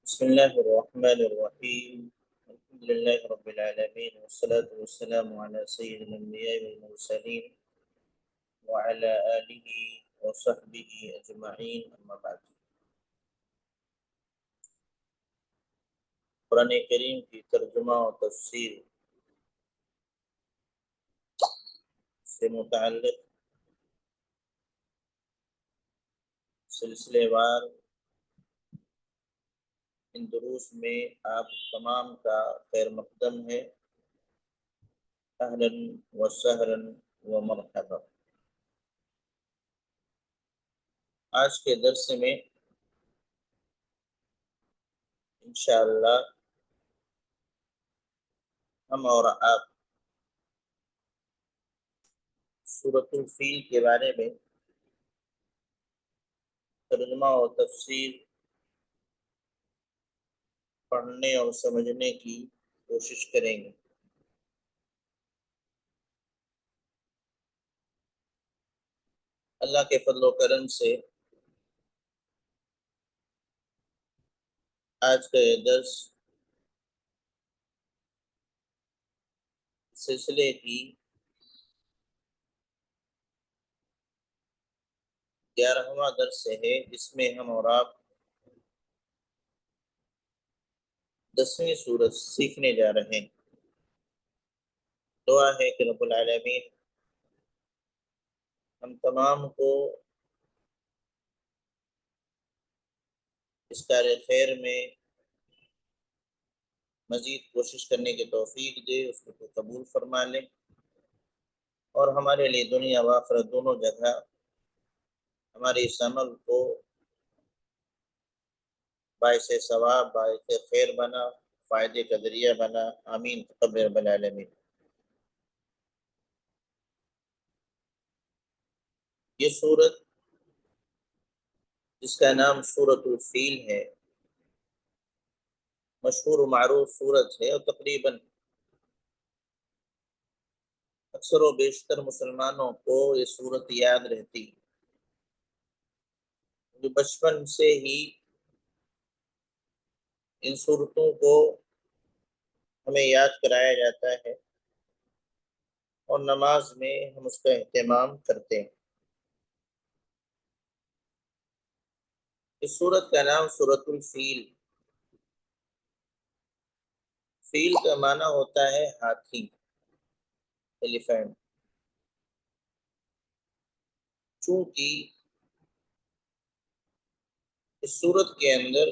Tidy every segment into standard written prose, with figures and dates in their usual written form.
بسم الله الرحمن الرحيم. الحمد لله رب العالمين، والصلاة والسلام على سيد الأنبياء والمرسلين وعلى آله وصحبه أجمعين، أما بعد. قرآن کریم کی ترجمہ و تفسیر سے متعلق سلسلے وار ان دروس میں آپ تمام کا خیر مقدم ہے۔ اہلا و سہلا و مرحبا۔ آج کے درس میں انشاءاللہ ہم اور آپ سورۃ الفیل کے بارے میں ترجمہ و تفسیر پڑھنے اور سمجھنے کی کوشش کریں گے۔ اللہ کے فضل و کرم سے آج کا یہ درس سلسلے کی 11واں درس ہے، جس میں ہم اور آپ 10ویں سورت سیکھنے جا رہے ہیں۔ دعا ہے کہ رب العالمین ہم تمام کو اس کار خیر میں مزید کوشش کرنے کی توفیق دے، اس کو قبول فرما لے، اور ہمارے لیے دنیا و آخرت دونوں جگہ ہمارے اس عمل کو باعث ثواب، باعث خیر بنا، فائدے کا ذریعہ بنا۔ آمین تقبل رب العالمین۔ یہ سورت جس کا نام سورۃ الفیل ہے، مشہور و معروف سورت ہے، اور تقریباً اکثر و بیشتر مسلمانوں کو یہ سورت یاد رہتی، جو بچپن سے ہی ان صورتوں کو ہمیں یاد کرایا جاتا ہے، اور نماز میں ہم اس کا اہتمام کرتے ہیں۔ اس سورت کا نام سورۃ الفیل۔ فیل کا معنی ہوتا ہے ہاتھی، ایلیفینٹ۔ چونکہ اس سورت کے اندر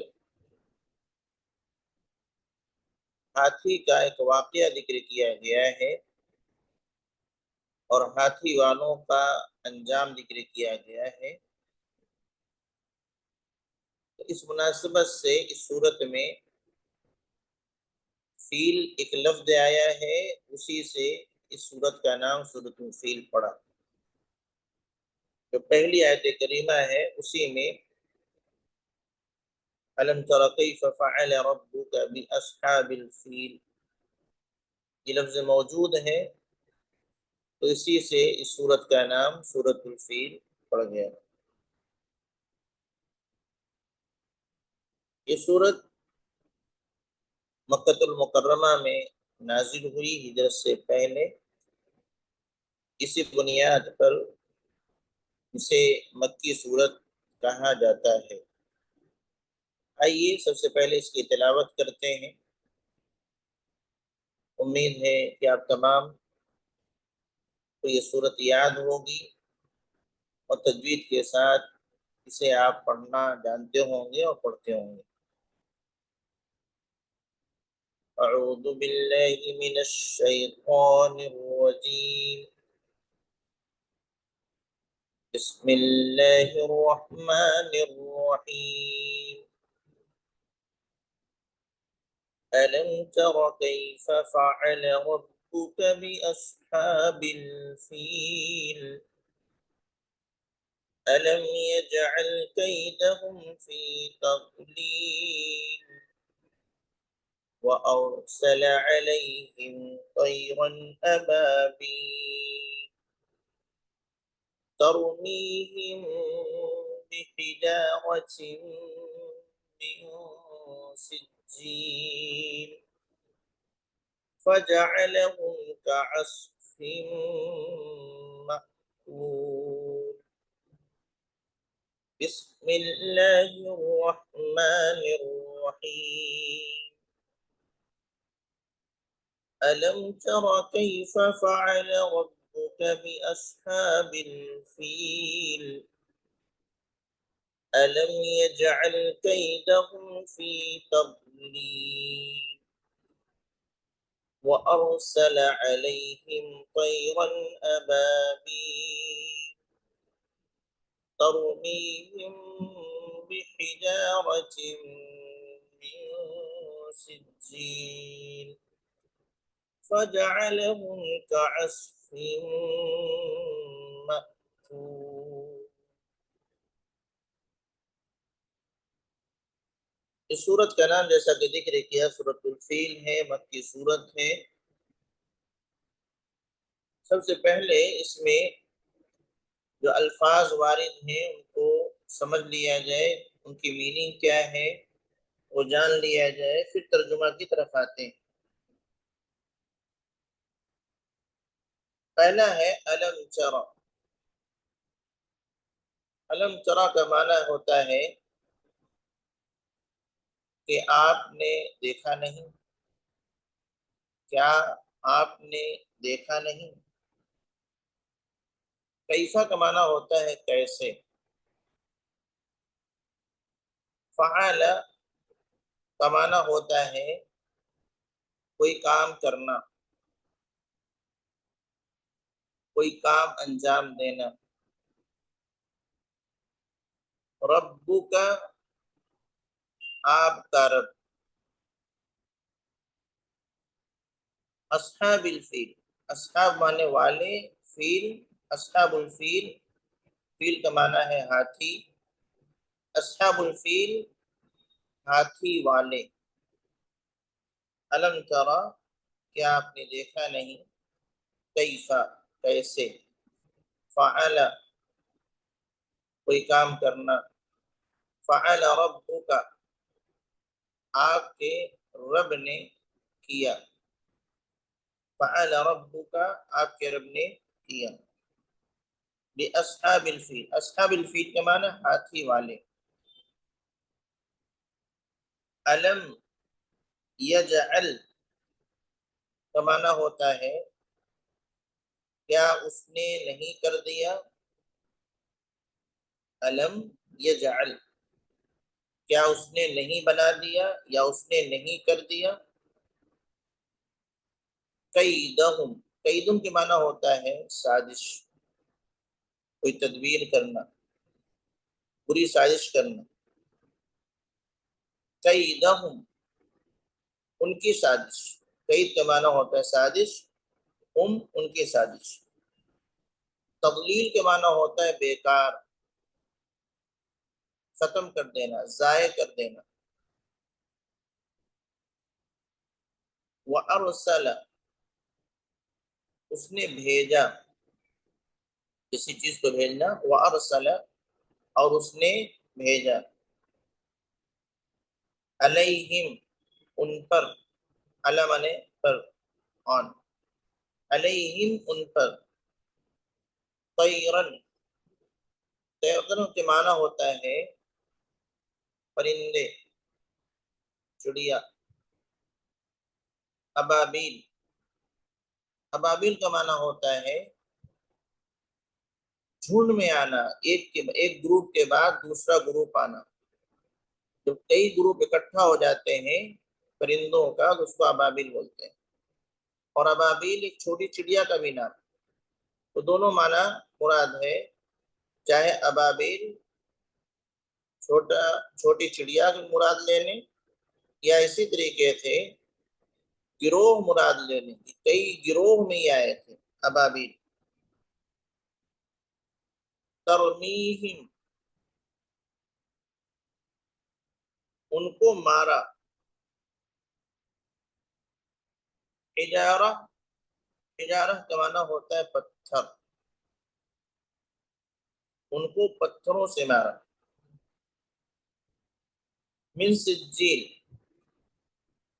ہاتھی کا ایک واقعہ ذکر کیا گیا ہے اور ہاتھی والوں کا انجام ذکر کیا گیا ہے، تو اس مناسبت سے اس سورت میں فیل ایک لفظ آیا ہے، اسی سے اس سورت کا نام سورۃ الفیل پڑا۔ جو پہلی آیت کریمہ ہے اسی میں أَلَمْ تَرَ كَيْفَ فَعَلَ رَبُّكَ بِأَصْحَابِ الْفِيلِ، یہ لفظ موجود ہے، تو اسی سے اس سورت کا نام سورۃ الفیل پڑ گیا۔ یہ سورت مکہ المکرمہ میں نازل ہوئی ہجرت سے پہلے، اسی بنیاد پر اسے مکی سورت کہا جاتا ہے۔ آئیے سب سے پہلے اس کی تلاوت کرتے ہیں۔ امید ہے کہ آپ تمام کو یہ سورت یاد ہوگی اور تجوید کے ساتھ اسے آپ پڑھنا جانتے ہوں گے اور پڑھتے ہوں گے۔ اعوذ باللہ من الشیطان الرجیم، بسم اللہ الرحمن الرحیم۔ ألم تر كيف فعل ربك بأصحاب الفيل ألم يجعل كيدهم في تضليل وأرسل عليهم طيرا أبابيل ترميهم بحجارة من سجيل فجعلهم كعصف مأكول بسم الله الرحمن الرحيم ألم تر كيف فعل ربك بأصحاب الفيل ألم يجعل كيدهم في تضليل وأرسل عليهم طيرا أبابيل ترميهم بحجارة من سجيل فجعلهم كعصف مأكول. اس سورت کا نام جیسا کہ ذکر کیا سورۃ الفیل ہے، مکی سورت ہے۔ سب سے پہلے اس میں جو الفاظ وارد ہیں ان کو سمجھ لیا جائے، ان کی میننگ کیا ہے وہ جان لیا جائے، پھر ترجمہ کی طرف آتے ہیں۔ پہلا ہے علم چرا۔ علم چرا کا معنی ہوتا ہے کہ آپ نے دیکھا نہیں، کیا آپ نے دیکھا نہیں۔ کیفا کا معنی ہوتا ہے کیسے۔ فعل کا معنی ہوتا ہے کوئی کام کرنا، کوئی کام انجام دینا۔ ربو کا آپ کا رب۔ اصحاب الفیل، اصحاب معنی والے، فیل اصحاب الفیل، فیل کا معنی ہے ہاتھی، اصحاب الفیل ہاتھی والے۔ علم ترا کیا آپ نے دیکھا نہیں، کیفا کیسے، فعل کوئی کام کرنا، فعل ربک آپ کے رب نے کیا، فعل ربک آپ کے رب نے کیا۔ بأصحاب الفیل، اصحاب الفیل کے معنی ہاتھی والے۔ علم یجعل کا معنی ہوتا ہے کیا اس نے نہیں کر دیا، علم یجعل کیا اس نے نہیں بنا دیا یا اس نے نہیں کر دیا۔ کیدہم، کیدہم کے معنی ہوتا ہے سازش، کوئی تدبیر کرنا، بری سازش کرنا۔ کیدہم ان کی سازش، کید کا معنی ہوتا ہے سازش، ان کی سازش۔ تضلیل کے معنی ہوتا ہے بیکار، ختم کر دینا، ضائع کر دینا۔ وَأَرْسَلَ اس نے بھیجا، کسی چیز کو بھیجنا، وَأَرْسَلَ اور اس نے بھیجا، علیہم ان پر، علم نے پر آن، علیہم ان پر، طیرن طیرن کے معنی ہوتا ہے پرندے، چڑیا۔ ابابیل، ابابیل کا معنی ہوتا ہے جھنڈ میں آنا، ایک گروپ کے بعد دوسرا گروپ آنا۔ جب کئی گروپ اکٹھا ہو جاتے ہیں پرندوں کا تو اس کو ابابیل بولتے ہیں۔ اور ابابیل ایک چھوٹی چڑیا کا بھی نام، تو دونوں معنی مراد ہے، چاہے ابابیل چھوٹی چڑیا کی مراد لے لیں یا اسی طریقے سے گروہ مراد لے لیں، کئی گروہ میں ہی آئے تھے ابابیل۔ ترمیہم ان کو مارا، حجارہ، حجارہ کا معنی ہوتا ہے پتھر، ان کو پتھروں سے مارا۔ من سجیل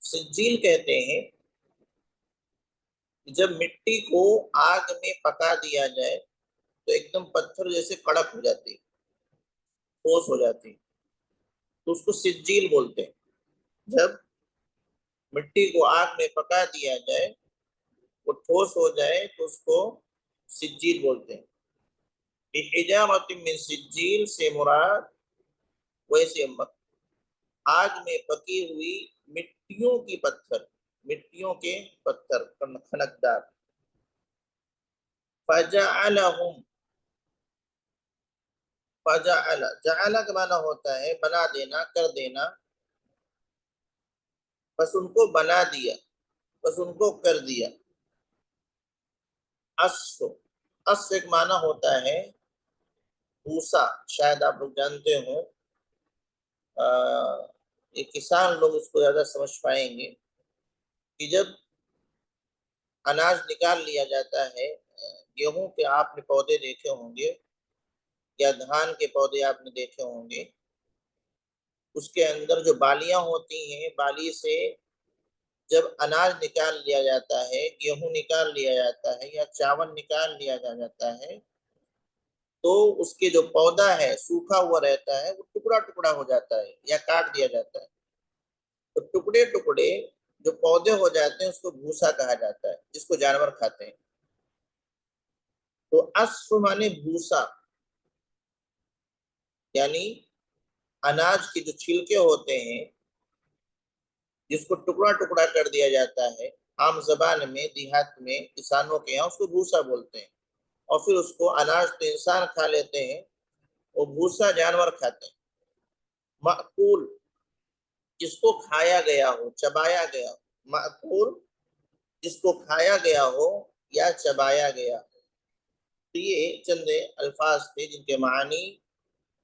سجیل کہتے ہیں جب مٹی کو آگ میں پکا دیا جائے تو ایک دم پتھر جیسے کڑک ہو جاتی، ٹھوس ہو جاتی، تو اس کو سجیل بولتے ہیں۔ جب مٹی کو آگ میں پکا دیا جائے، وہ ٹھوس ہو جائے تو اس کو سجیل بولتے ہیں۔ بحجارۃ من سجیل سے مراد ویسے آگ میں پکی ہوئی مٹیوں کی پتھر، مٹیوں کے پتھر خنکدار۔ فجعلہم، جعل کا معنی ہوتا ہے بنا دینا، کر دینا، بس ان کو بنا دیا، بس ان کو کر دیا۔ اصف ایک معنی ہوتا ہے بھوسا، شاید آپ لوگ جانتے ہوں، یہ کسان لوگ اس کو زیادہ سمجھ پائیں گے کہ جب اناج نکال لیا جاتا ہے، گیہوں کے آپ نے پودے دیکھے ہوں گے یا دھان کے پودے آپ نے دیکھے ہوں گے، اس کے اندر جو بالیاں ہوتی ہیں، بالی سے جب اناج نکال لیا جاتا ہے، گیہوں نکال لیا جاتا ہے یا چاول نکال لیا جاتا ہے، تو اس کے جو پودا ہے سوکھا ہوا رہتا ہے، وہ ٹکڑا ٹکڑا ہو جاتا ہے یا کاٹ دیا جاتا ہے، تو ٹکڑے ٹکڑے جو پودے ہو جاتے ہیں اس کو بھوسا کہا جاتا ہے، جس کو جانور کھاتے ہیں۔ تو اصف مانے بھوسا، یعنی اناج کے جو چھلکے ہوتے ہیں جس کو ٹکڑا ٹکڑا کر دیا جاتا ہے، عام زبان میں دیہات میں کسانوں کے یہاں اس کو بھوسا بولتے ہیں، اور پھر اس کو اناج تو انسان کھا لیتے ہیں، وہ بھوسا جانور کھاتے ہیں۔ مأکول، جس کو کھایا گیا ہو، چبایا گیا ہو، مأکول جس کو کھایا گیا ہو یا چبایا گیا ہو۔ تو یہ چند الفاظ تھے جن کے معنی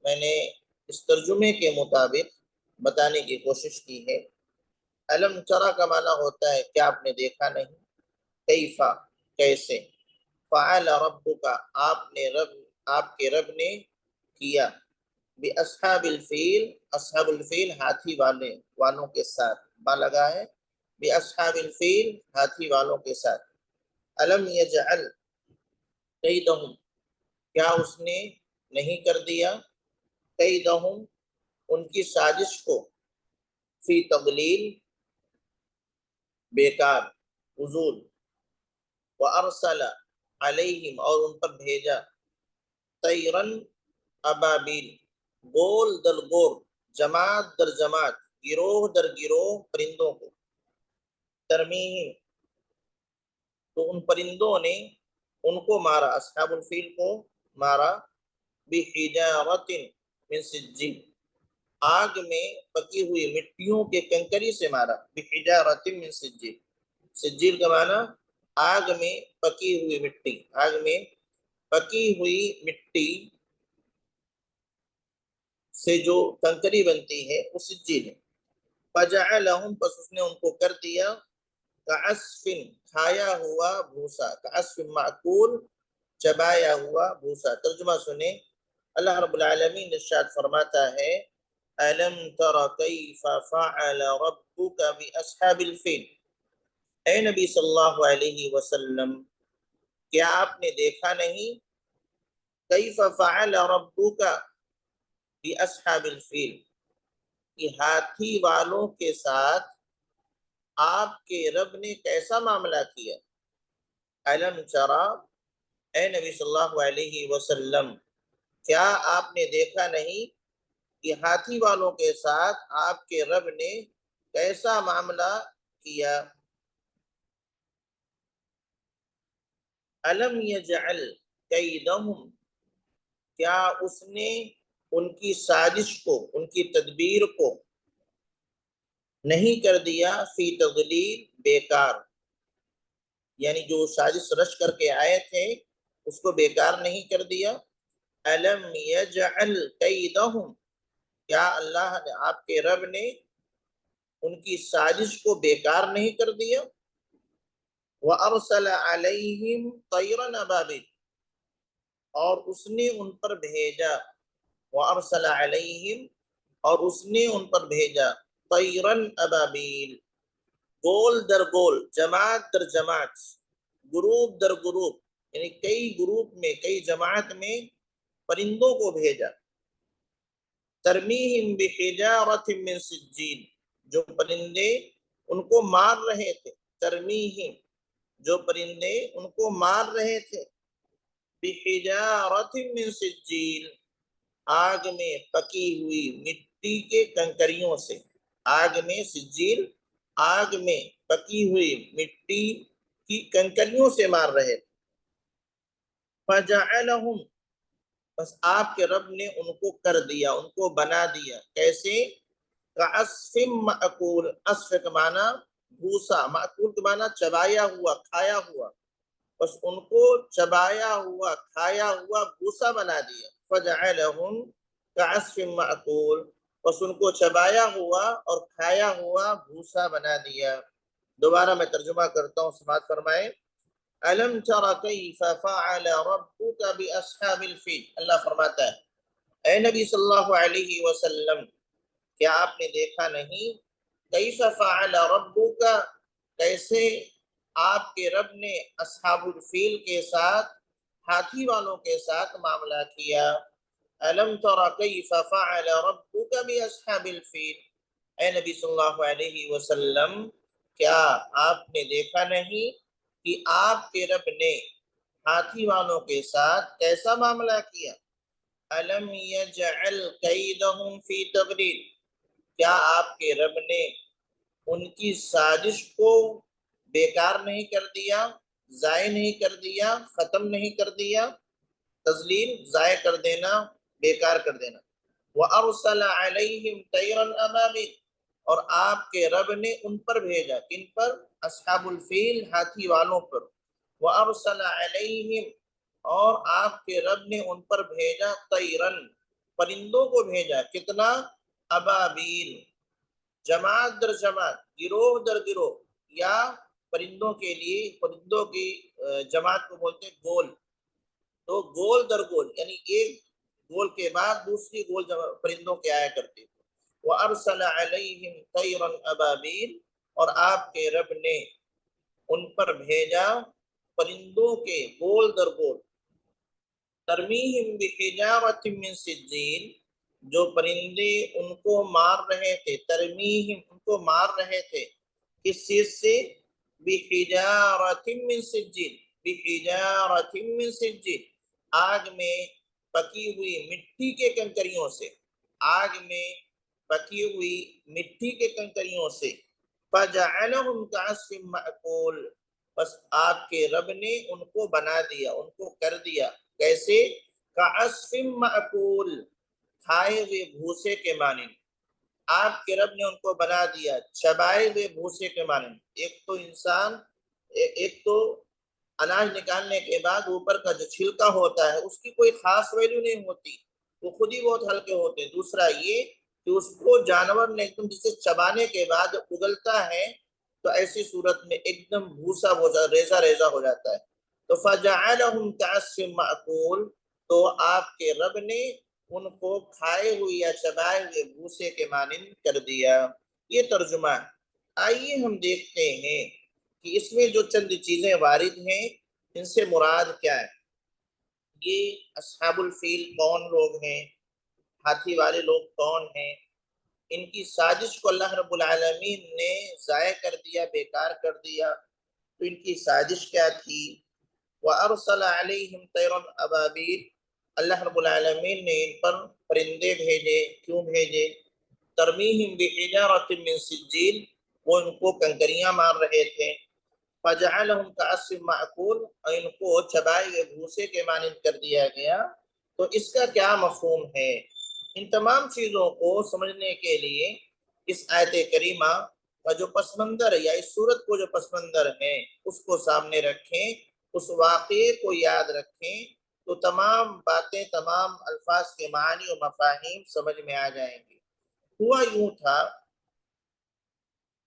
میں نے اس ترجمے کے مطابق بتانے کی کوشش کی ہے۔ علم ترا کا معنی ہوتا ہے کیا آپ نے دیکھا نہیں، کیفا کیسے، فعل ربک آپ کے رب نے کیا، باصحاب الفیل، اصحاب الفیل ہاتھی والوں کے ساتھ، با لگا ہے، باصحاب الفیل ہاتھی والوں کے ساتھ۔ علم یجعل کیدہم، کیا اس نے نہیں کر دیا، کیدہم ان کی سازش کو، فی تضلیل بیکار، فضول، وارسل علیہم اور ان پر بھیجا، طیرن ابابیل، گول در گول، جماعت در جماعت، گروہ در گروہ پرندوں کو، ترمیم تو ان پرندوں نے ان کو مارا، اصحاب الفیل کو مارا، بحجارۃ من سجیل، آگ میں پکی ہوئی مٹیوں کے کنکری سے مارا، بحجارۃ من سجیل، سجیل کا معنی آگ میں پکی ہوئی مٹی، آگ میں پکی ہوئی مٹی سے جو کنکری بنتی ہے وہ سجیل ہے۔ فجعلہم، پس اس نے ان کو کر دیا، کعصف کھایا ہوا بھوسا، کعصف معقول چبایا ہوا بھوسا۔ ترجمہ سنیں، اللہ رب العالمین ارشاد فرماتا ہے، أَلَمْ تَرَ كَيْفَ فَعَلَ رَبُّكَ بِأَصْحَابِ الْفِيلِ، اے نبی صلی اللہ علیہ وسلم کیا آپ نے دیکھا نہیں، کیف فعل ربک بأصحاب الفیل، کہ ہاتھی والوں کے ساتھ آپ کے رب نے کیسا معاملہ کیا۔ علم چرا، اے نبی صلی اللہ علیہ وسلم کیا آپ نے دیکھا نہیں کہ ہاتھی والوں کے ساتھ آپ کے رب نے کیسا معاملہ کیا۔ علم یجعل کیدہم، کیا اس نے ان کی سازش کو، ان کی تدبیر کو نہیں کر دیا، فی تضلیل بیکار، یعنی جو سازش رچ کر کے آئے تھے اس کو بیکار نہیں کر دیا۔ علم یجعل کیدہم، کیا اللہ نے، آپ کے رب نے ان کی سازش کو بیکار نہیں کر دیا۔ وَأَرْسَلَ عَلَيْهِمْ طَيْرًا أَبَابِيلَ، اور اس نے ان پر بھیجا، وَأَرْسَلَ عَلَيْهِمْ اور اس نے ان پر بھیجا، طَيْرًا أَبَابِيلَ گول در گول، جماعت در جماعت، گروپ در گروپ، یعنی کئی گروپ میں، کئی جماعت میں پرندوں کو بھیجا. ترمیہم بحجارۃ من سجیل، جو پرندے ان کو مار رہے تھے. ترمیہم، جو پرندے ان کو مار رہے تھے. بحجارۃ من سجیل، آگ میں پکی ہوئی مٹی کے کنکریوں سے. آگ میں، سجیل آگ میں پکی ہوئی مٹی کی کنکریوں سے مار رہے تھے. فجعلہم، بس آپ کے رب نے ان کو کر دیا، ان کو بنا دیا. کیسے؟ کعصف مأکول، عصف کا معنی بھوسا، مأکول کا معنی چبایا ہوا، کھایا ہوا. بس ان کو چبایا ہوا، کھایا ہوا بھوسا بنا دیا. فجعلہم کعصف مأکول، بس ان کو چبایا ہوا اور کھایا ہوا بھوسا بنا دیا. دوبارہ میں ترجمہ کرتا ہوں، سماعت فرمائیں. أَلَمْ تَرَ كَيْفَ فَعَلَ رَبُّكَ بِأَصْحَابِ الْفِيلِ، اللہ فرماتا ہے اے نبی صلی اللہ علیہ وسلم، کیا آپ نے دیکھا نہیں؟ کیف فعل ربک، کیسے آپ کے رب نے اصحاب الفیل کے ساتھ، ہاتھی والوں کے ساتھ معاملہ کیا. أَلَمْ تَرَ كَيْفَ فَعَلَ رَبُّكَ بِأَصْحَابِ الْفِيلِ، اے نبی صلی اللہ علیہ وسلم، کیا آپ نے دیکھا نہیں کہ آپ کے رب نے ہاتھی والوں کے ساتھ کیسا معاملہ کیا؟ أَلَمْ يَجْعَلْ كَيْدَهُمْ فِي تَضْلِيلٍ، کیا آپ کے رب نے ان کی سازش کو بیکار نہیں کر دیا، ضائع نہیں کر دیا، ختم نہیں کر دیا؟ تضلیل، ضائع کر دینا، بیکار کر دینا. وَأَرْسَلَ عَلَيْهِمْ طَيْرًا أَبَابِيلَ، اور آپ کے رب نے ان پر بھیجا، کن پر؟ اصحاب الفیل، ہاتھی والوں پر. وَأَرْسَلَ عَلَيْهِمْ، اور آپ کے رب نے ان پر بھیجا طیرن، پرندوں کو بھیجا. کتنا؟ ابابیل، جماعت در جماعت، گروہ در گروہ. یا پرندوں کے لیے، پرندوں کی جماعت کو بولتے ہیں گول. تو گول در گول، یعنی ایک گول کے بعد دوسری گول پرندوں کے آیا کرتے تھے. وَأَرْسَلَ عَلَيْهِمْ طَيْرًا أَبَابِيلَ، اور آپ کے رب نے ان پر بھیجا پرندوں کے گول در گول. ترمیہم بحجارۃ من سجیل، جو پرندے ان کو مار رہے تھے. ترمیہم، ان کو مار رہے تھے کس چیز سے؟ بحجارۃ من سجیل، بحجارۃ من سجیل، آگ میں پکی ہوئی مٹی کے کنکریوں سے. آگ میں پکی ہوئی مٹی کے کنکریوں سے. فَجَعَلَهُمْ كَعَصْفٍ مَأْكُولٍ، بس آپ کے رب نے ان کو بنا دیا، ان کو کر دیا. کیسے؟ کَعَصْفٍ مَأْكُولٍ، کھائے ہوئے بھوسے کے مانند. آپ کے رب نے ان کو بنا دیا چبائے ہوئے بھوسے کے مانند. ایک تو انسان، ایک تو اناج نکالنے کے بعد اوپر کا جو چھلکا ہوتا ہے اس کی کوئی خاص ویلیو نہیں ہوتی، وہ خود ہی بہت ہلکے ہوتے ہیں. دوسرا یہ کہ اس کو جانور نے ایک دم جسے چبانے کے بعد جب اگلتا ہے تو ایسی صورت میں ایک دم بھوسا ہو جاتا، ریزہ ریزہ ہو جاتا ہے. تو فَجَعَلَهُمْ كَعَصْفٍ مَأْكُولٍ، تو آپ کے رب نے ان کو کھائے ہوئے یا چبائے ہوئے بھوسے کے مانند کر دیا. یہ ترجمہ ہے. آئیے ہم دیکھتے ہیں کہ اس میں جو چند چیزیں وارد ہیں ان سے مراد کیا ہے. یہ اصحاب الفیل کون لوگ ہیں؟ ہاتھی والے لوگ کون ہیں؟ ان کی سازش کو اللہ رب العالمین نے ضائع کر دیا، بیکار کر دیا. تو ان کی سازش کیا تھی؟ وَأَرْسَلَ عَلَيْهِمْ طَيْرًا أَبَابِيلَ، اللہ رب العالمین نے ان پر پرندے بھیجے. کیوں بھیجے؟ ترمیہم بحجارۃ من سجیل، وہ ان کو کنکریاں مار رہے تھے. فَجَعَلَهُمْ كَعَصْفٍ مَأْكُولٍ، اور ان کو چبائے ہوئے بھوسے کے مانند کر دیا گیا. تو اس کا کیا مفہوم ہے؟ ان تمام چیزوں کو سمجھنے کے لیے اس آیت کریمہ کا جو پس منظر یا اس صورت کو جو پس منظر ہے اس کو سامنے رکھیں، اس واقعے کو یاد رکھیں، تو تمام باتیں، تمام الفاظ کے معنی و مفاہیم سمجھ میں آ جائیں گے. ہوا یوں تھا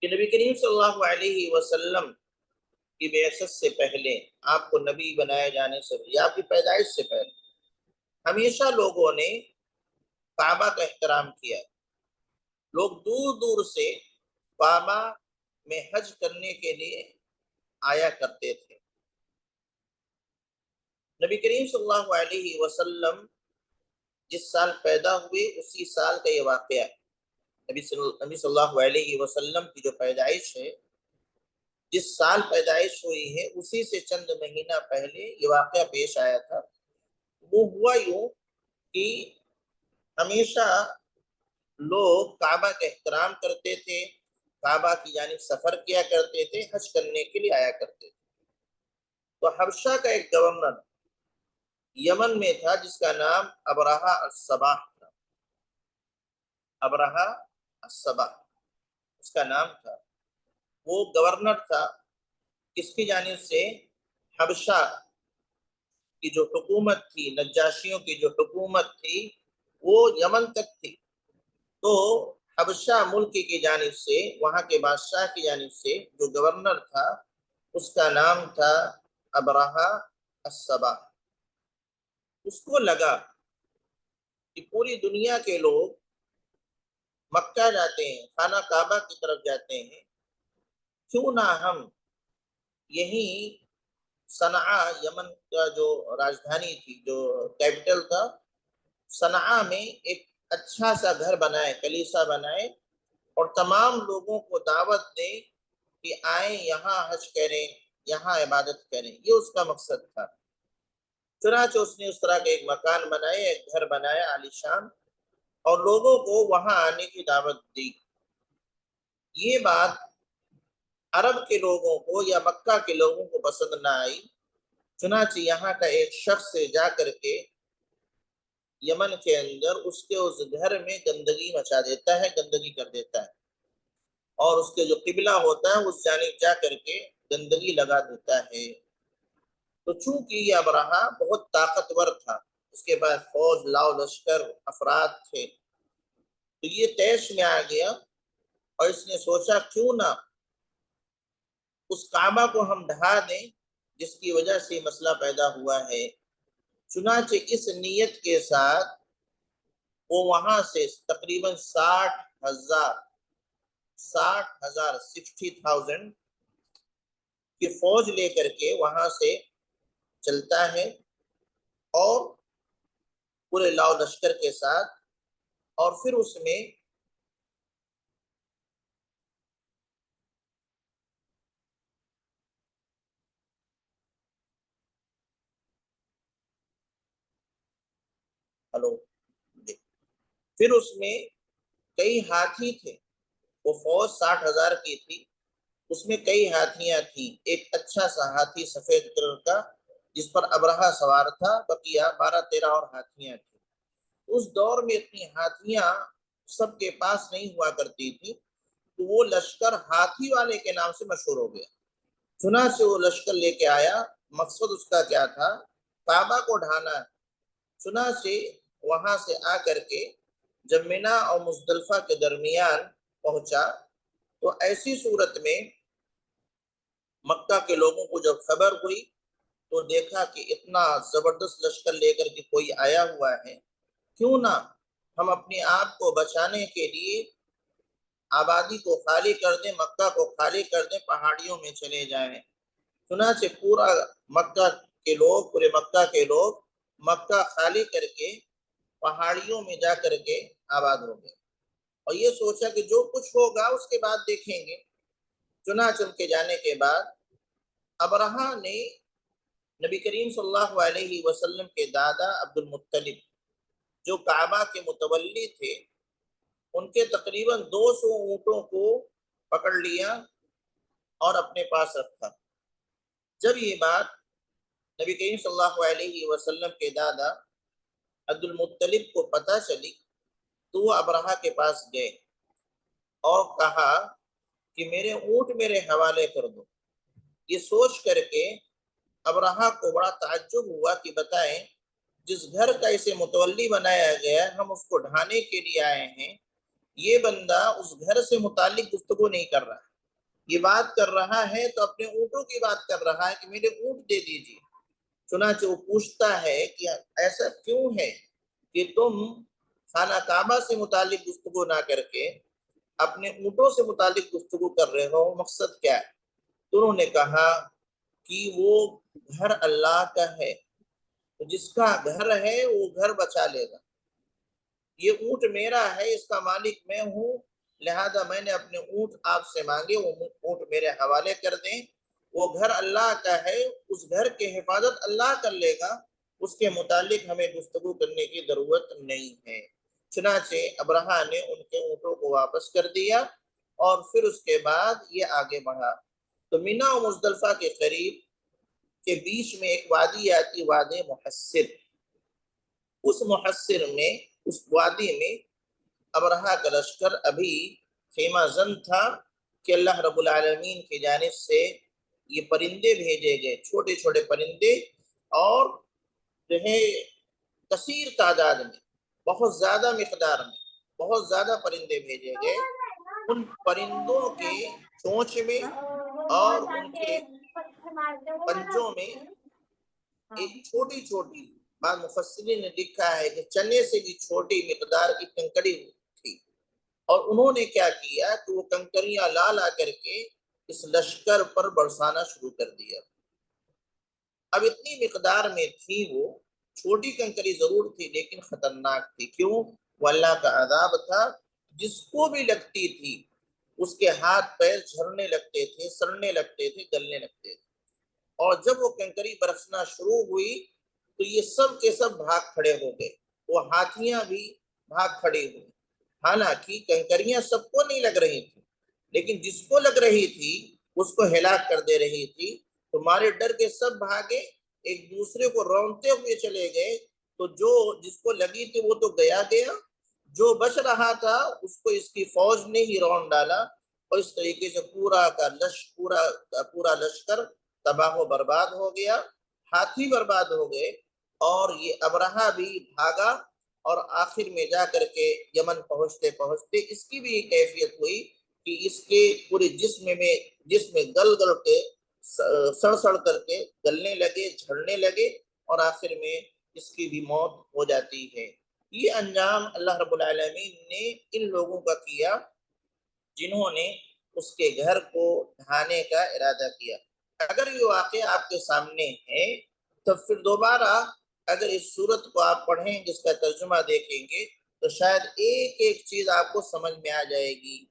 کہ نبی کریم صلی اللہ علیہ وسلم کی بعثت سے پہلے، آپ کو نبی بنائے جانے سے یا آپ کی پیدائش سے پہلے، ہمیشہ لوگوں نے کعبہ کا احترام کیا. لوگ دور دور سے کعبہ میں حج کرنے کے لیے آیا کرتے تھے۔ نبی کریم صلی اللہ علیہ وسلم جس سال پیدا ہوئے اسی سال کا یہ واقعہ ہے۔ نبی صلی اللہ علیہ وسلم کی جو پیدائش ہے، جس سال پیدائش ہوئی ہے اسی سے چند مہینہ پہلے یہ واقعہ پیش آیا تھا۔ وہ ہوا یوں کہ ہمیشہ لوگ کعبہ کا احترام کرتے تھے، کعبہ کی جانب سفر کیا کرتے تھے، حج کرنے کے لیے آیا کرتے تھے۔ تو حبشہ کا ایک گورنر یمن میں تھا جس کا نام ابرہہ الصباح تھا۔ ابرہہ الصباح اس کا نام تھا۔ وہ گورنر تھا، کس کی جانب سے؟ حبشہ کی جو حکومت تھی، نجاشیوں کی جو حکومت تھی وہ یمن تک تھی۔ تو حبشہ ملک کی جانب سے، وہاں کے بادشاہ کی جانب سے جو گورنر تھا اس کا نام تھا ابرہہ الصباح۔ اس کو لگا کہ پوری دنیا کے لوگ مکہ جاتے ہیں، خانہ کعبہ کی طرف جاتے ہیں، کیوں نہ ہم یہی صنعا، یمن کا جو راجدھانی تھی، جو کیپٹل تھا، صنعا میں ایک اچھا سا گھر بنائے، کلیسا بنائے اور تمام لوگوں کو دعوت دیں کہ آئیں یہاں حج کریں، یہاں عبادت کریں۔ یہ اس کا مقصد تھا۔ چنانچہ اس نے اس طرح کا ایک مکان بنایا، ایک گھر بنایا عالیشان، اور لوگوں کو وہاں آنے کی دعوت دی۔ یہ بات عرب کے لوگوں کو یا مکہ کے لوگوں کو پسند نہ آئی، چنانچہ یہاں کا ایک شخص جا کر کے یمن کے اندر اس گھر میں گندگی مچا دیتا ہے، گندگی کر دیتا ہے، اور اس کے جو قبلہ ہوتا ہے اس جانب جا کر کے گندگی لگا دیتا ہے۔ تو چونکہ یہ ابرہہ بہت طاقتور تھا، اس کے پاس فوج، لاؤ لشکر، افراد تھے، تو یہ طیش میں آ گیا اور اس نے سوچا کیوں نہ اس کعبہ کو ہم ڈھا دیں جس کی وجہ سے مسئلہ پیدا ہوا ہے۔ چنانچہ اس نیت کے ساتھ وہ وہاں سے تقریباً 60,000 کی فوج لے کر کے وہاں سے چلتا ہے، اور پورے لاؤ لشکر کے ساتھ، اور پھر اس میں پھر اس میں کئی ہاتھی تھے۔ وہ فوج 60,000 کی تھی، اس میں کئی ہاتھیاں تھیں۔ ایک اچھا سا ہاتھی سفید کلر کا جس پر ابرہہ سوار تھا، بقیہ 12-13 اور ہاتھیاں تھیں۔ اس دور میں اتنی ہاتھیاں سب کے پاس نہیں ہوا کرتی تھی، تو وہ لشکر ہاتھی والے کے نام سے مشہور ہو گیا۔ چنانچہ وہ لشکر لے کے آیا، مقصد اس کا کیا تھا؟ کعبہ کو ڈھانا۔ چنانچہ وہاں سے آ کر کے جب منا اور مزدلفہ کے درمیان پہنچا تو ایسی صورت میں مکہ کے لوگوں کو جب خبر ہوئی تو دیکھا کہ اتنا زبردست لشکر لے کر کے کوئی آیا ہوا ہے، کیوں نہ ہم اپنے آپ کو بچانے کے لیے آبادی کو خالی کر دیں، مکہ کو خالی کر دیں، پہاڑیوں میں چلے جائیں۔ چنانچہ پورے مکہ کے لوگ مکہ خالی کر کے پہاڑیوں میں جا کر کے آباد ہو گئے، اور یہ سوچا کہ جو کچھ ہوگا اس کے بعد دیکھیں گے۔ چنانچہ ان کے جانے کے بعد ابرہہ نے نبی کریم صلی اللہ علیہ وسلم کے دادا عبد المطلب جو کعبہ کے متولی تھے، ان کے تقریباً 200 اونٹوں کو پکڑ لیا اور اپنے پاس رکھا۔ جب یہ بات نبی کریم صلی اللہ علیہ وسلم کے دادا عبد المطلب کو پتہ چلی تو وہ ابرہہ کے پاس گئے اور کہا کہ میرے اونٹ میرے حوالے کر دو۔ یہ سوچ کر کے ابرہہ کو بڑا تعجب ہوا کہ بتائیں، جس گھر کا اسے متولی بنایا گیا ہم اس کو ڈھانے کے لیے آئے ہیں، یہ بندہ اس گھر سے متعلق گفتگو نہیں کر رہا ہے، یہ بات کر رہا ہے تو اپنے اونٹوں کی بات کر رہا ہے کہ میرے اونٹ دے دیجیے۔ چنانچہ وہ پوچھتا ہے کہ ایسا کیوں ہے کہ تم خانہ کعبہ سے متعلق گفتگو نہ کر کے اپنے اونٹوں سے متعلق گفتگو کر رہے ہو، مقصد کیا ہے؟ تو انہوں نے کہا کہ وہ گھر اللہ کا ہے، جس کا گھر ہے وہ گھر بچا لے گا۔ یہ اونٹ میرا ہے، اس کا مالک میں ہوں، لہذا میں نے اپنے اونٹ آپ سے مانگے، وہ اونٹ میرے حوالے کر دیں۔ وہ گھر اللہ کا ہے، اس گھر کی حفاظت اللہ کر لے گا، اس کے متعلق ہمیں گفتگو کرنے کی ضرورت نہیں ہے۔ چنانچہ ابرہہ نے ان کے اونٹوں کو واپس کر دیا اور پھر اس کے بعد یہ آگے بڑھا۔ تو مینا و مزدلفہ کے قریب کے بیچ میں ایک وادی آتی، وادی محسر۔ اس محسر میں، اس وادی میں ابرہہ کا لشکر ابھی خیمہ زن تھا کہ اللہ رب العالمین کی جانب سے یہ پرندے بھیجے گئے، چھوٹے چھوٹے پرندے، اور جو ہے کثیر تعداد میں، بہت زیادہ مقدار میں بہت زیادہ پرندے بھیجے گئے۔ ان پرندوں کے چونچ میں اور ان کے پنجوں میں ایک چھوٹی چھوٹی، بعض مفسرین نے لکھا ہے کہ چنے سے بھی چھوٹی مقدار کی کنکڑی تھی، اور انہوں نے کیا کیا کہ وہ کنکریاں لا لا کر کے اس لشکر پر برسانا شروع کر دیا۔ اب اتنی مقدار میں تھی، وہ چھوٹی کنکری ضرور تھی لیکن خطرناک تھی۔ کیوں؟ وہ اللہ کا عذاب تھا، جس کو بھی لگتی تھی اس کے ہاتھ پیر جھڑنے لگتے تھے، سڑنے لگتے تھے، گلنے لگتے تھے۔ اور جب وہ کنکری برسنا شروع ہوئی تو یہ سب کے سب بھاگ کھڑے ہو گئے، وہ ہاتھیاں بھی بھاگ کھڑی ہوئی۔ حالانکہ کنکریاں سب کو نہیں لگ رہی تھی، لیکن جس کو لگ رہی تھی اس کو ہلاک کر دے رہی تھی۔ تمہارے ڈر کے سب بھاگے، ایک دوسرے کو رونتے ہوئے چلے گئے۔ تو جو جس کو لگی تھی وہ تو گیا گیا، جو بچ رہا تھا اس کو اس کی فوج نے ہی رون ڈالا، اور اس طریقے سے پورا لشکر تباہ و برباد ہو گیا، ہاتھی برباد ہو گئے، اور یہ ابرہہ بھی بھاگا، اور آخر میں جا کر کے یمن پہنچتے پہنچتے اس کی بھی کیفیت ہوئی کہ اس کے پورے جسم گل گل کے، سڑ سڑ کر کے گلنے لگے، جھڑنے لگے، اور آخر میں اس کی بھی موت ہو جاتی ہے۔ یہ انجام اللہ رب العالمین نے ان لوگوں کا کیا جنہوں نے اس کے گھر کو ڈھانے کا ارادہ کیا۔ اگر یہ واقعہ آپ کے سامنے ہے تو پھر دوبارہ اگر اس صورت کو آپ پڑھیں، جس کا ترجمہ دیکھیں گے، تو شاید ایک ایک چیز آپ کو سمجھ میں آ جائے گی۔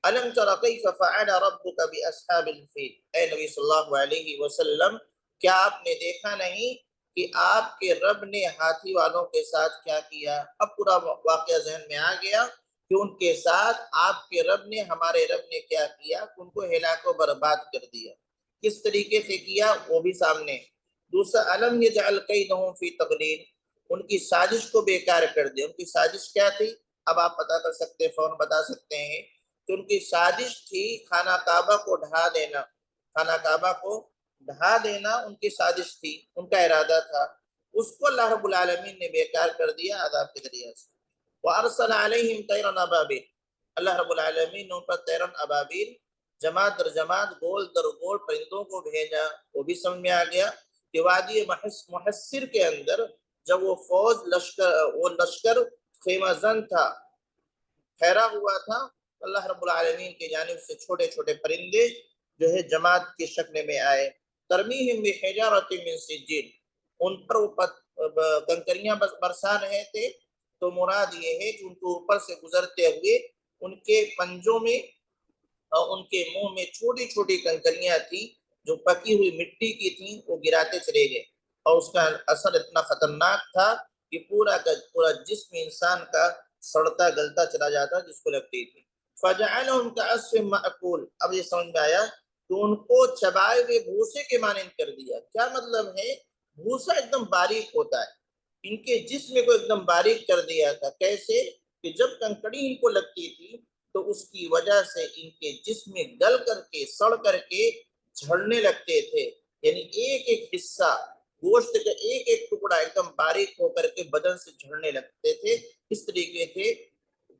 أَلَمْ تَرَ كَيْفَ فَعَلَ رَبُّكَ بِأَصْحَابِ الْفِيلِ، اے نبی صلی اللہ علیہ وسلم، کیا آپ نے دیکھا نہیں کہ آپ کے رب نے ہاتھی والوں کے ساتھ کیا کیا؟ اب پورا واقعہ ذہن میں آ گیا کہ ان کے ساتھ آپ کے رب نے، ہمارے رب نے کیا کیا، ان کو ہلاک و برباد کر دیا۔ کس طریقے سے کیا وہ بھی سامنے۔ دوسرا، أَلَمْ يَجْعَلْ كَيْدَهُمْ فِي تَضْلِيلٍ، ان کی سازش کو بیکار کر دیا۔ ان کی سازش کیا تھی؟ اب آپ پتا کر سکتے، فوراً بتا سکتے ہیں کہ ان کی سازش تھی خانہ کعبہ کو ڈھا دینا، خانہ کعبہ کو ڈھا دینا ان کی سازش تھی، ان کا ارادہ تھا۔ اس کو اللہ رب العالمین نے بیکار کر دیا عذاب کے ذریعے سے۔ وَأَرْسَلَ عَلَيْهِمْ طَيْرًا أَبَابِيلَ، اللہ رب العالمین نے ان پر طیرن ابابیل، جماعت در جماعت، گول در گول پرندوں کو بھیجا۔ وہ بھی سمجھ میں آ گیا کہ وادی محسر کے اندر جب وہ لشکر خیمہ زن تھا، ٹھہرا ہوا تھا، اللہ رب العالمین کی جانب سے چھوٹے چھوٹے پرندے جو ہے جماعت کی شکل میں آئے۔ ترمیہم بحجارۃ من سجیل، ان پر کنکریاں برسا رہے تھے۔ تو مراد یہ ہے کہ ان کے اوپر سے گزرتے ہوئے ان کے پنجوں میں اور ان کے منہ میں چھوٹی چھوٹی کنکریاں تھیں جو پکی ہوئی مٹی کی تھیں، وہ گراتے چلے گئے، اور اس کا اثر اتنا خطرناک تھا کہ پورا کا پورا جسم انسان کا سڑتا گلتا چلا جاتا جس کو لگتی تھی۔ فَجَعَلَهُمْ كَعَصْفٍ مَأْكُولٍ، اب یہ سمجھ میں آیا تو ان کو چبائے ہوئے بھوسے کے مانند کر دیا۔ کیا مطلب ہے؟ بھوسا ایک دم باریک ہوتا ہے، ان کے جسم کو ایک دم باریک کر دیا تھا۔ کیسے؟ کہ جب کنکڑی ان کو لگتی تھی تو اس کی وجہ سے ان کے جسم میں گل کر کے، سڑ کر کے جھڑنے لگتے تھے، یعنی ایک ایک حصہ گوشت کا ایک ایک ٹکڑا ایک دم باریک ہو کر کے بدن سے جھڑنے لگتے تھے۔ اس طریقے سے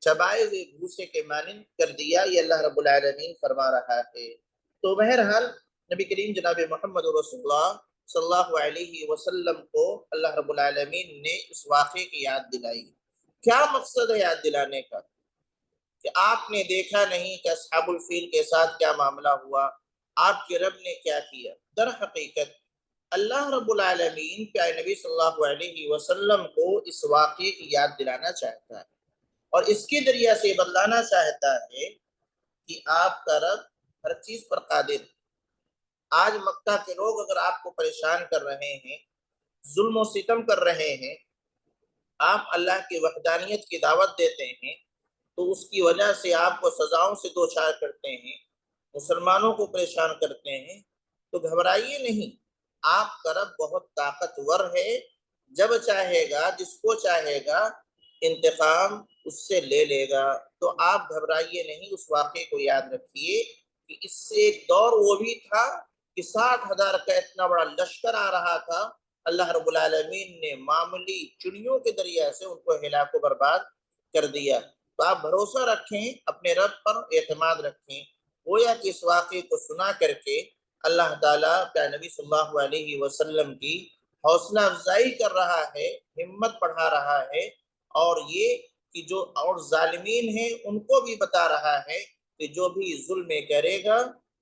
چبائے ہوئے بھوسے کے مانند کر دیا، یہ اللہ رب العالمین فرما رہا ہے۔ تو بہرحال نبی کریم جناب محمد رسول اللہ صلی اللہ علیہ وسلم کو اللہ رب العالمین نے اس واقعے کی یاد دلائی۔ کیا مقصد ہے یاد دلانے کا؟ کہ آپ نے دیکھا نہیں کہ اصحاب الفیل کے ساتھ کیا معاملہ ہوا، آپ کے رب نے کیا کیا۔ در حقیقت اللہ رب العالمین پیارے نبی صلی اللہ علیہ وسلم کو اس واقعے کی یاد دلانا چاہتا ہے، اور اس کے ذریعہ سے بتلانا چاہتا ہے کہ آپ کا رب ہر چیز پر قادر ہے۔ آج مکہ کے لوگ اگر آپ کو پریشان کر رہے ہیں، ظلم و ستم کر رہے ہیں، آپ اللہ کی وحدانیت کی دعوت دیتے ہیں تو اس کی وجہ سے آپ کو سزاؤں سے دوچار کرتے ہیں، مسلمانوں کو پریشان کرتے ہیں، تو گھبرائیے نہیں، آپ کا رب بہت طاقتور ہے، جب چاہے گا جس کو چاہے گا انتقام اس سے لے لے گا۔ تو آپ گھبرائیے نہیں، اس واقعے کو یاد رکھیے کہ اس سے ایک دور وہ بھی تھا کہ 60,000 کا اتنا بڑا لشکر آ رہا تھا، اللہ رب العالمین نے معمولی چڑیوں کے ذریعے سے ان کو ہلاک و برباد کر دیا۔ تو آپ بھروسہ رکھیں، اپنے رب پر اعتماد رکھیں۔ گویا کہ اس واقعے کو سنا کر کے اللہ تعالیٰ پیارے نبی صلی اللہ علیہ وسلم کی حوصلہ افزائی کر رہا ہے، ہمت بڑھا رہا ہے، اور یہ کہ جو اور ظالمین ہیں ان کو بھی بتا رہا ہے کہ جو بھی ظلم کرے گا،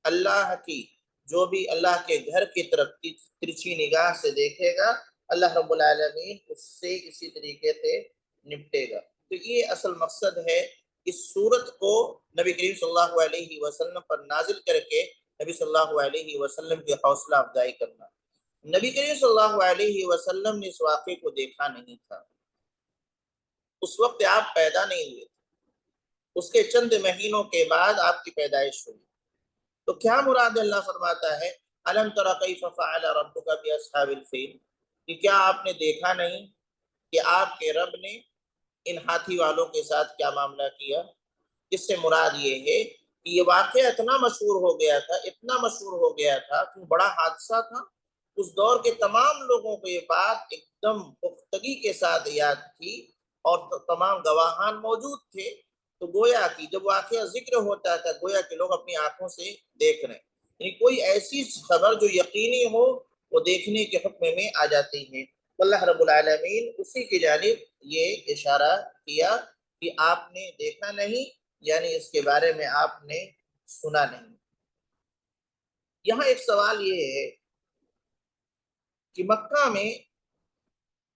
اللہ کی جو بھی اللہ کے گھر کی طرف ترچھی نگاہ سے دیکھے گا، اللہ رب العالمین اس سے اسی طریقے سے نپٹے گا۔ تو یہ اصل مقصد ہے اس صورت کو نبی کریم صلی اللہ علیہ وسلم پر نازل کر کے نبی صلی اللہ علیہ وسلم کی حوصلہ افزائی کرنا۔ نبی کریم صلی اللہ علیہ وسلم نے اس واقعے کو دیکھا نہیں تھا، اس وقت آپ پیدا نہیں ہوئے، اس کے چند مہینوں کے بعد آپ کی پیدائش ہوئی۔ تو کیا مراد اللہ فرماتا ہے الم تر کیف فعل ربک باصحاب الفیل، کہ کیا آپ نے دیکھا نہیں کہ آپ کے رب نے ان ہاتھی والوں کے ساتھ کیا معاملہ کیا۔ اس سے مراد یہ ہے کہ یہ واقعہ اتنا مشہور ہو گیا تھا، اتنا مشہور ہو گیا تھا کہ بڑا حادثہ تھا، اس دور کے تمام لوگوں کو یہ بات ایک دم پختگی کے ساتھ یاد تھی، اور تمام گواہان موجود تھے۔ تو گویا کہ جب واقعہ ذکر ہوتا تھا گویا کہ لوگ اپنی آنکھوں سے دیکھ رہے ہیں، یعنی کوئی ایسی خبر جو یقینی ہو وہ دیکھنے کے حکم میں آ جاتی ہے۔ اللہ رب العالمین اسی کی جانب یہ اشارہ کیا کہ آپ نے دیکھا نہیں، یعنی اس کے بارے میں آپ نے سنا نہیں۔ یہاں ایک سوال یہ ہے کہ مکہ میں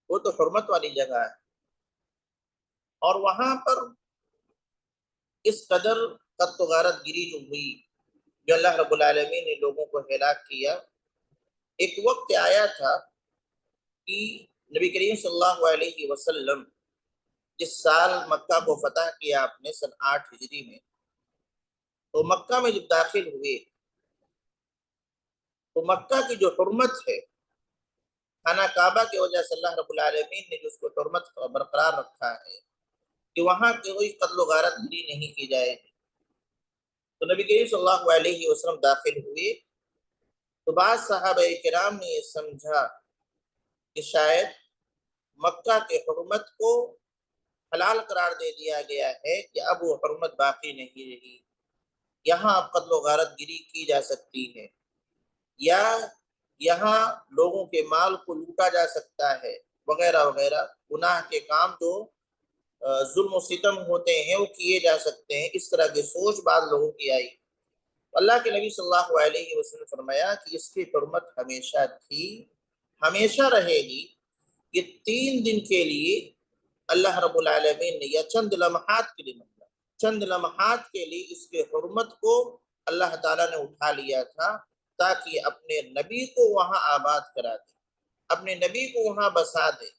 وہ تو حرمت والی جگہ ہے، اور وہاں پر اس قدر قتل و غارت گری جو ہوئی، جو اللہ رب العالمین نے لوگوں کو ہلاک کیا، ایک وقت آیا تھا کہ نبی کریم صلی اللہ علیہ وسلم جس سال مکہ کو فتح کیا آپ نے سن 8 ہجری میں، تو مکہ میں جب داخل ہوئے تو مکہ کی جو حرمت ہے، خانہ کعبہ کی وجہ سے اللہ رب العالمین نے جو اس کو حرمت برقرار رکھا ہے کہ وہاں کوئی قتل و غارت گری نہیں کی جائے گی۔ تو نبی کریم صلی اللہ علیہ وسلم داخل ہوئے تو بعض صحابہ کرام نے یہ سمجھا کہ شاید مکہ کے حرمت کو حلال قرار دے دیا گیا ہے کہ اب وہ حرمت باقی نہیں رہی، یہاں اب قتل و غارت گری کی جا سکتی ہے، یا یہاں لوگوں کے مال کو لوٹا جا سکتا ہے، وغیرہ وغیرہ گناہ کے کام جو ظلم و ستم ہوتے ہیں وہ کیے جا سکتے ہیں۔ اس طرح کی سوچ بعض لوگوں کی آئی۔ اللہ کے نبی صلی اللہ علیہ وسلم نے فرمایا کہ اس کی حرمت ہمیشہ تھی، ہمیشہ رہے گی۔ یہ 3 دن کے لیے اللہ رب العالمین نے، یا چند لمحات کے لیے، مطلب چند لمحات کے لیے اس کے حرمت کو اللہ تعالیٰ نے اٹھا لیا تھا تاکہ اپنے نبی کو وہاں آباد کرا دے، اپنے نبی کو وہاں بسا دے۔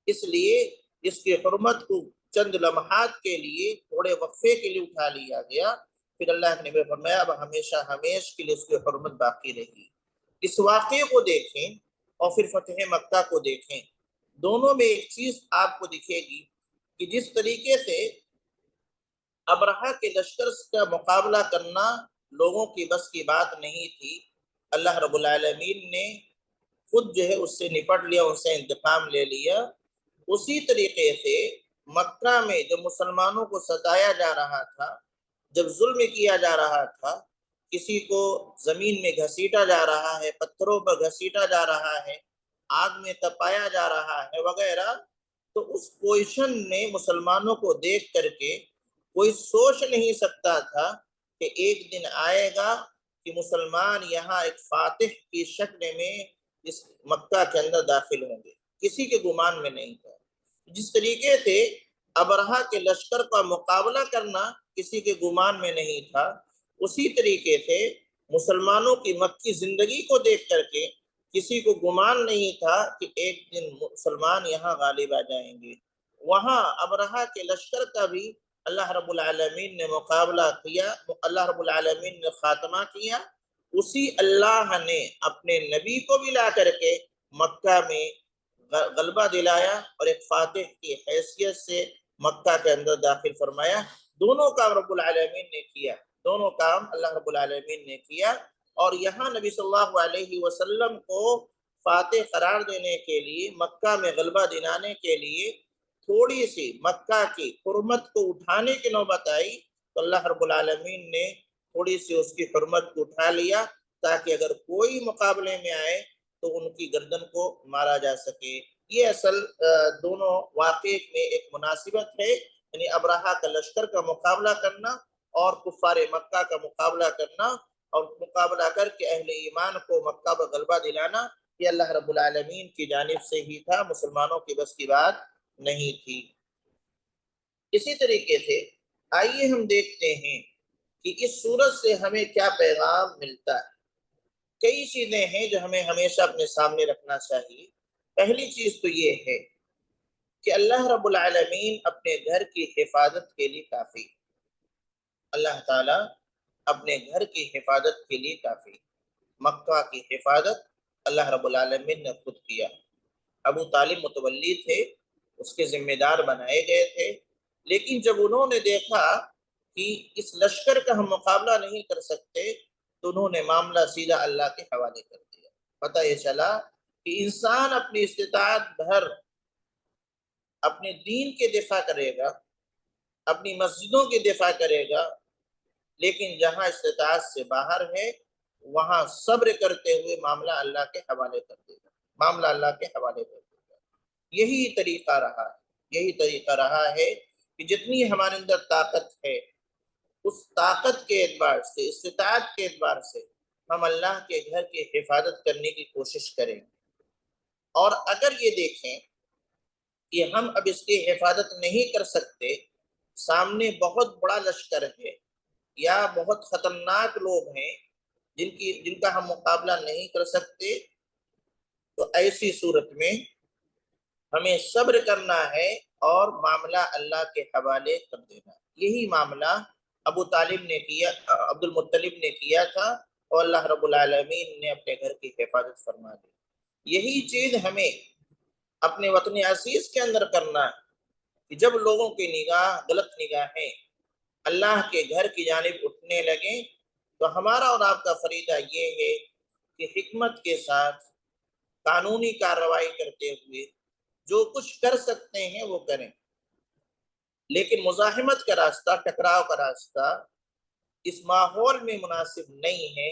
اس لیے اس کی حرمت کو چند لمحات کے لیے، تھوڑے وقفے کے لیے اٹھا لیا گیا، پھر اللہ نے فرمایا اب ہمیشہ ہمیش کے لیے اس کی حرمت باقی رہی۔ اس واقعے کو دیکھیں اور پھر فتح مکہ کو دیکھیں، دونوں میں ایک چیز آپ کو دکھے گی کہ جس طریقے سے ابرہہ کے لشکر کا مقابلہ کرنا لوگوں کی بس کی بات نہیں تھی، اللہ رب العالمین نے خود جو ہے اس سے نپٹ لیا، اس سے انتقام لے لیا۔ اسی طریقے سے مکہ میں جب مسلمانوں کو ستایا جا رہا تھا، جب ظلم کیا جا رہا تھا، کسی کو زمین میں گھسیٹا جا رہا ہے، پتھروں پر گھسیٹا جا رہا ہے، آگ میں تپایا جا رہا ہے وغیرہ، تو اس پوزیشن میں مسلمانوں کو دیکھ کر کے کوئی سوچ نہیں سکتا تھا کہ ایک دن آئے گا کہ مسلمان یہاں ایک فاتح کی شکل میں اس مکہ کے اندر داخل ہوں گے، کسی کے گمان میں نہیں تھا۔ جس طریقے سے ابرہہ کے لشکر کا مقابلہ کرنا کسی کے گمان میں نہیں تھا، اسی طریقے سے مسلمانوں کی مکی زندگی کو دیکھ کر کے کسی کو گمان نہیں تھا کہ ایک دن مسلمان یہاں غالب آ جائیں گے۔ وہاں ابرہہ کے لشکر کا بھی اللہ رب العالمین نے مقابلہ کیا، اللہ رب العالمین نے خاتمہ کیا۔ اسی اللہ نے اپنے نبی کو بھی لا کر کے مکہ میں غلبہ دلایا اور ایک فاتح کی حیثیت سے مکہ کے اندر داخل فرمایا۔ دونوں کام رب العالمین نے کیا، دونوں کام اللہ رب العالمین نے کیا۔ اور یہاں نبی صلی اللہ علیہ وسلم کو فاتح قرار دینے کے لیے، مکہ میں غلبہ دلانے کے لیے تھوڑی سی مکہ کی حرمت کو اٹھانے کی نوبت آئی تو اللہ رب العالمین نے تھوڑی سی اس کی حرمت کو اٹھا لیا تاکہ اگر کوئی مقابلے میں آئے تو ان کی گردن کو مارا جا سکے۔ یہ اصل دونوں واقعے میں ایک مناسبت ہے، یعنی ابرہہ کا لشکر کا مقابلہ کرنا اور کفار مکہ کا مقابلہ کرنا، اور مقابلہ کر کے اہل ایمان کو مکہ پر غلبہ دلانا، یہ اللہ رب العالمین کی جانب سے ہی تھا، مسلمانوں کی بس کی بات نہیں تھی۔ اسی طریقے سے آئیے ہم دیکھتے ہیں کہ اس صورت سے ہمیں کیا پیغام ملتا ہے۔ کئی چیزیں ہیں جو ہمیں ہمیشہ اپنے سامنے رکھنا چاہیے۔ پہلی چیز تو یہ ہے کہ اللہ رب العالمین اپنے گھر کی حفاظت کے لیے کافی، اللہ تعالیٰ اپنے گھر کی حفاظت کے لیے کافی۔ مکہ کی حفاظت اللہ رب العالمین نے خود کیا۔ ابو طالب متولی تھے، اس کے ذمہ دار بنائے گئے تھے، لیکن جب انہوں نے دیکھا کہ اس لشکر کا ہم مقابلہ نہیں کر سکتے تو انہوں نے معاملہ سیدھا اللہ کے حوالے کر دیا۔ پتہ یہ چلا کہ انسان اپنی استطاعت بھر اپنے دین کے دفاع کرے گا، اپنی مسجدوں کے دفاع کرے گا، لیکن جہاں استطاعت سے باہر ہے وہاں صبر کرتے ہوئے معاملہ اللہ کے حوالے کر دے گا، معاملہ اللہ کے حوالے کر دے گا۔ یہی طریقہ رہا ہے، یہی طریقہ رہا ہے کہ جتنی ہمارے اندر طاقت ہے اس طاقت کے اعتبار سے، استطاعت کے اعتبار سے ہم اللہ کے گھر کی حفاظت کرنے کی کوشش کریں، اور اگر یہ دیکھیں کہ ہم اب اس کی حفاظت نہیں کر سکتے، سامنے بہت بڑا لشکر ہے یا بہت خطرناک لوگ ہیں جن کا ہم مقابلہ نہیں کر سکتے، تو ایسی صورت میں ہمیں صبر کرنا ہے اور معاملہ اللہ کے حوالے کر دینا۔ یہی معاملہ ابو طالب نے کیا، عبد المطلب نے کیا تھا، اور اللہ رب العالمین نے اپنے گھر کی حفاظت فرما دی۔ یہی چیز ہمیں اپنے وطن عزیز کے اندر کرنا ہے کہ جب لوگوں کی نگاہ، غلط نگاہیں اللہ کے گھر کی جانب اٹھنے لگیں تو ہمارا اور آپ کا فریضہ یہ ہے کہ حکمت کے ساتھ قانونی کارروائی کرتے ہوئے جو کچھ کر سکتے ہیں وہ کریں، لیکن مزاحمت کا راستہ، ٹکراؤ کا راستہ اس ماحول میں مناسب نہیں ہے۔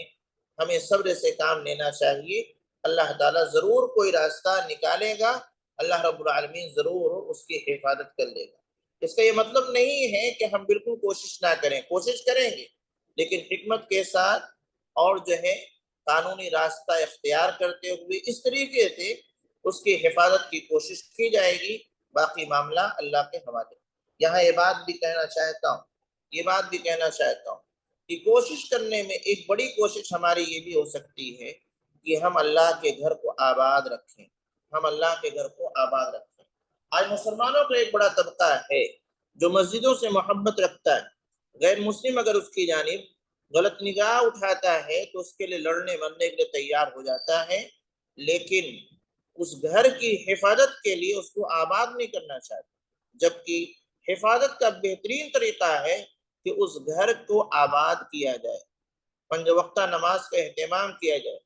ہمیں صبر سے کام لینا چاہیے۔ اللہ تعالیٰ ضرور کوئی راستہ نکالے گا، اللہ رب العالمین ضرور اس کی حفاظت کر لے گا۔ اس کا یہ مطلب نہیں ہے کہ ہم بالکل کوشش نہ کریں، کوشش کریں گے لیکن حکمت کے ساتھ اور جو ہے قانونی راستہ اختیار کرتے ہوئے اس طریقے سے اس کی حفاظت کی کوشش کی جائے گی، باقی معاملہ اللہ کے حوالے۔ یہاں یہ بات بھی کہنا چاہتا ہوں کہ کوشش کرنے میں ایک بڑی کوشش ہماری یہ بھی ہو سکتی ہے کہ ہم اللہ کے گھر کو آباد رکھیں، ہم اللہ کے گھر کو آباد رکھیں۔ آج مسلمانوں کا ایک بڑا طبقہ ہے جو مسجدوں سے محبت رکھتا ہے، غیر مسلم اگر اس کی جانب غلط نگاہ اٹھاتا ہے تو اس کے لیے لڑنے مرنے کے لیے تیار ہو جاتا ہے، لیکن اس گھر کی حفاظت کے لیے اس کو آباد نہیں کرنا چاہتا، جبکہ حفاظت کا بہترین طریقہ ہے کہ اس گھر کو آباد کیا جائے، پنج وقتہ نماز کا اہتمام کیا جائے۔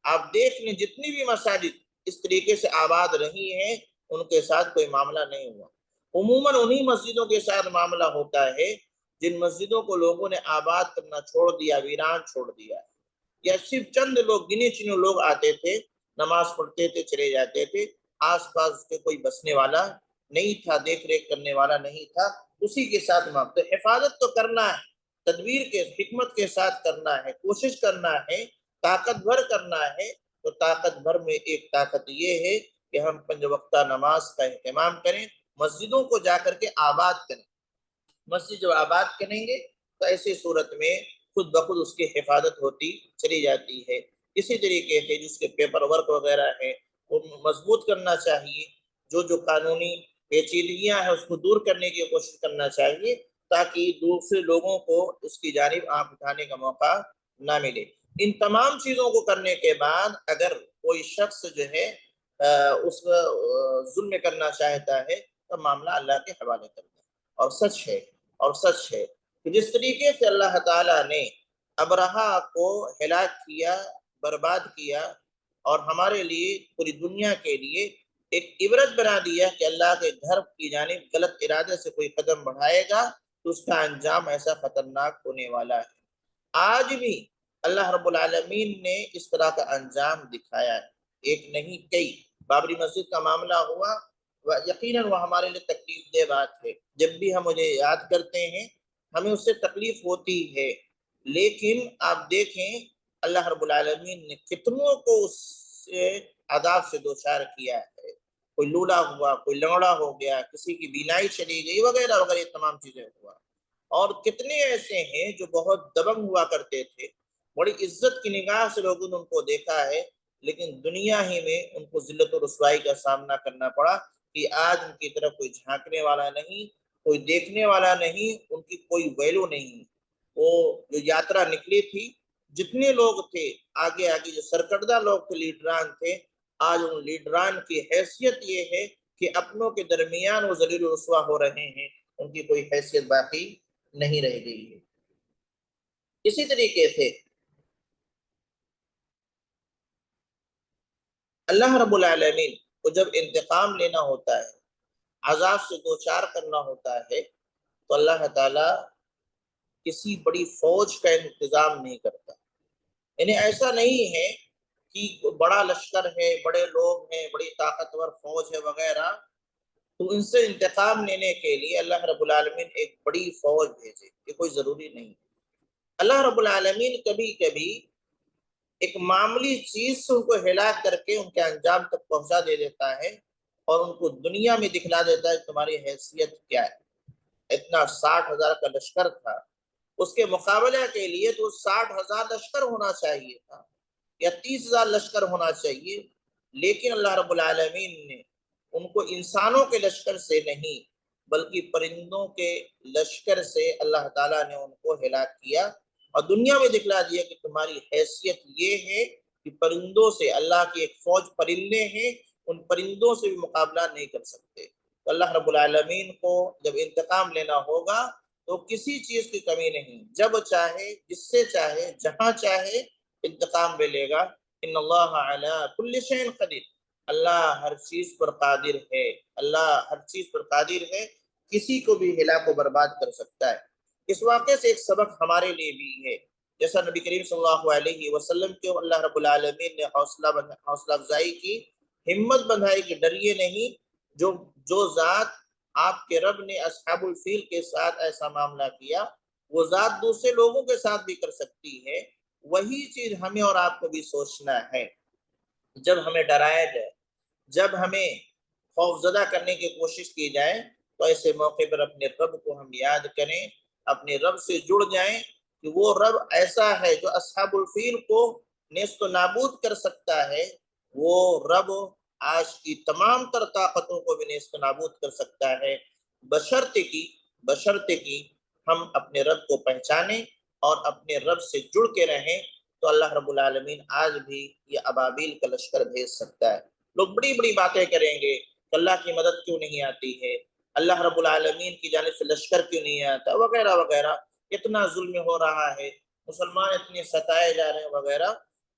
آپ دیکھ لیں جتنی بھی مساجد اس طریقے سے آباد رہی ہیں ان کے ساتھ کوئی معاملہ نہیں ہوا۔ عموماً انہی مسجدوں کے ساتھ معاملہ ہوتا ہے جن مسجدوں کو لوگوں نے آباد کرنا چھوڑ دیا، ویران چھوڑ دیا، یا صرف چند لوگ، گنے چنے لوگ آتے تھے، نماز پڑھتے تھے، چلے جاتے تھے، آس پاس کے کوئی بسنے والا نہیں تھا، دیکھ ریکھ کرنے والا نہیں تھا، اسی کے ساتھ تو حفاظت تو کرنا ہے، تدبیر کے حکمت کے ساتھ کرنا ہے، کوشش کرنا ہے، طاقت بھر کرنا ہے۔ تو طاقت بھر میں ایک طاقت یہ ہے کہ ہم 5 وقتہ نماز کا اہتمام کریں، مسجدوں کو جا کر کے آباد کریں۔ مسجد جو آباد کریں گے تو ایسی صورت میں خود بخود اس کی حفاظت ہوتی چلی جاتی ہے۔ اسی طریقے سے جس کے پیپر ورک وغیرہ ہے وہ مضبوط کرنا چاہیے، جو قانونی پیچیدگیاں ہیں اس کو دور کرنے کی کوشش کرنا چاہیے، تاکہ دوسرے لوگوں کو اس کی جانب آنکھ اٹھانے کا موقع نہ ملے۔ ان تمام چیزوں کو کرنے کے بعد اگر کوئی شخص جو ہے اس ظلم کرنا چاہتا ہے تو معاملہ اللہ کے حوالے کرتا ہے۔ اور سچ ہے کہ جس طریقے سے اللہ تعالیٰ نے ابرہہ کو ہلاک کیا، برباد کیا، اور ہمارے لیے پوری دنیا کے لیے ایک عبرت بنا دیا کہ اللہ کے گھر کی جانب غلط ارادے سے کوئی قدم بڑھائے گا تو اس کا انجام ایسا خطرناک ہونے والا ہے۔ آج بھی اللہ رب العالمین نے اس طرح کا انجام دکھایا ہے، ایک نہیں کئی۔ بابری مسجد کا معاملہ ہوا، یقیناً وہ ہمارے لیے تکلیف دہ بات ہے، جب بھی ہم مجھے یاد کرتے ہیں ہمیں اس سے تکلیف ہوتی ہے، لیکن آپ دیکھیں اللہ رب العالمین نے کتنوں کو اس سے عذاب سے دوچار کیا ہے۔ کوئی لولا ہوا، کوئی لنگڑا ہو گیا، کسی کی بینائی چلی گئی، وغیرہ وغیرہ تمام چیزیں ہوا۔ اور کتنے ایسے ہیں جو بہت دبنگ ہوا کرتے تھے، بڑی عزت کی نگاہ سے لوگوں نے ان کو دیکھا ہے، لیکن دنیا ہی میں ان کو ذلت و رسوائی کا سامنا کرنا پڑا کہ آج ان کی طرف کوئی جھانکنے والا نہیں، کوئی دیکھنے والا نہیں، ان کی کوئی ویلو نہیں۔ وہ جو یاترا نکلی تھی، جتنے لوگ تھے آگے آگے جو سرکردہ لوگ تھے، لیڈران تھے، آج ان لیڈران کی حیثیت یہ ہے کہ اپنوں کے درمیان وہ ذلیل و رسوا ہو رہے ہیں، ان کی کوئی حیثیت باقی نہیں رہ گئی ہے۔ اسی طریقے سے اللہ رب العالمین کو جب انتقام لینا ہوتا ہے، عذاب سے دوچار کرنا ہوتا ہے، تو اللہ تعالیٰ کسی بڑی فوج کا انتظام نہیں کرتا۔ یعنی ایسا نہیں ہے کہ بڑا لشکر ہے، بڑے لوگ ہیں، بڑی طاقتور فوج ہے وغیرہ، تو ان سے انتقام لینے کے لیے اللہ رب العالمین ایک بڑی فوج بھیجے، یہ کوئی ضروری نہیں۔ اللہ رب العالمین کبھی کبھی ایک معمولی چیز سے ان کو ہلاک کر کے ان کے انجام تک پہنچا دے دیتا ہے، اور ان کو دنیا میں دکھلا دیتا ہے تمہاری حیثیت کیا ہے۔ اتنا 60,000 کا لشکر تھا، اس کے مقابلہ کے لیے تو 60,000 لشکر ہونا چاہیے تھا، یا 30,000 لشکر ہونا چاہیے، لیکن اللہ رب العالمین نے ان کو انسانوں کے لشکر سے نہیں بلکہ پرندوں کے لشکر سے اللہ تعالیٰ نے ان کو ہلاک کیا، اور دنیا میں دکھلا دیا کہ تمہاری حیثیت یہ ہے کہ پرندوں سے، اللہ کی ایک فوج پرندے ہیں، ان پرندوں سے بھی مقابلہ نہیں کر سکتے۔ تو اللہ رب العالمین کو جب انتقام لینا ہوگا تو کسی چیز کی کمی نہیں، جب چاہے، جس سے چاہے، جہاں چاہے انتقام لے لے گا۔ ان اللہ علی کل شیء قدیر، اللہ ہر چیز پر قادر ہے، اللہ ہر چیز پر قادر ہے، کسی کو بھی ہلاک و برباد کر سکتا ہے۔ اس واقعے سے ایک سبق ہمارے لیے بھی ہے، جیسا نبی کریم صلی اللہ علیہ وسلم کے اللہ رب العالمین نے حوصلہ افزائی کی، ہمت بندھائی کہ ڈریے نہیں، جو ذات آپ کے رب نے اصحاب الفیل کے ساتھ ایسا معاملہ کیا، وہ ذات دوسرے لوگوں کے ساتھ بھی کر سکتی ہے۔ وہی چیز ہمیں اور آپ کو بھی سوچنا ہے۔ جب ہمیں ڈرایا جائے، جب ہمیں خوفزدہ کرنے کی کوشش کی جائے، تو ایسے موقع پر اپنے رب کو ہم یاد کریں، اپنے رب سے جڑ جائیں کہ وہ رب ایسا ہے جو اصحاب الفیل کو نیست و نابود کر سکتا ہے، وہ رب آج کی تمام تر طاقتوں کو بھی نیست و نابود کر سکتا ہے، بشرط کی ہم اپنے رب کو پہچانیں اور اپنے رب سے جڑ کے رہیں، تو اللہ رب العالمین آج بھی یہ ابابیل کا لشکر بھیج سکتا ہے۔ لوگ بڑی بڑی باتیں کریں گے کہ اللہ کی مدد کیوں نہیں آتی ہے، اللہ رب العالمین کی جانب سے لشکر کیوں نہیں آتا، وغیرہ وغیرہ، اتنا ظلم ہو رہا ہے، مسلمان اتنے ستائے جا رہے ہیں وغیرہ۔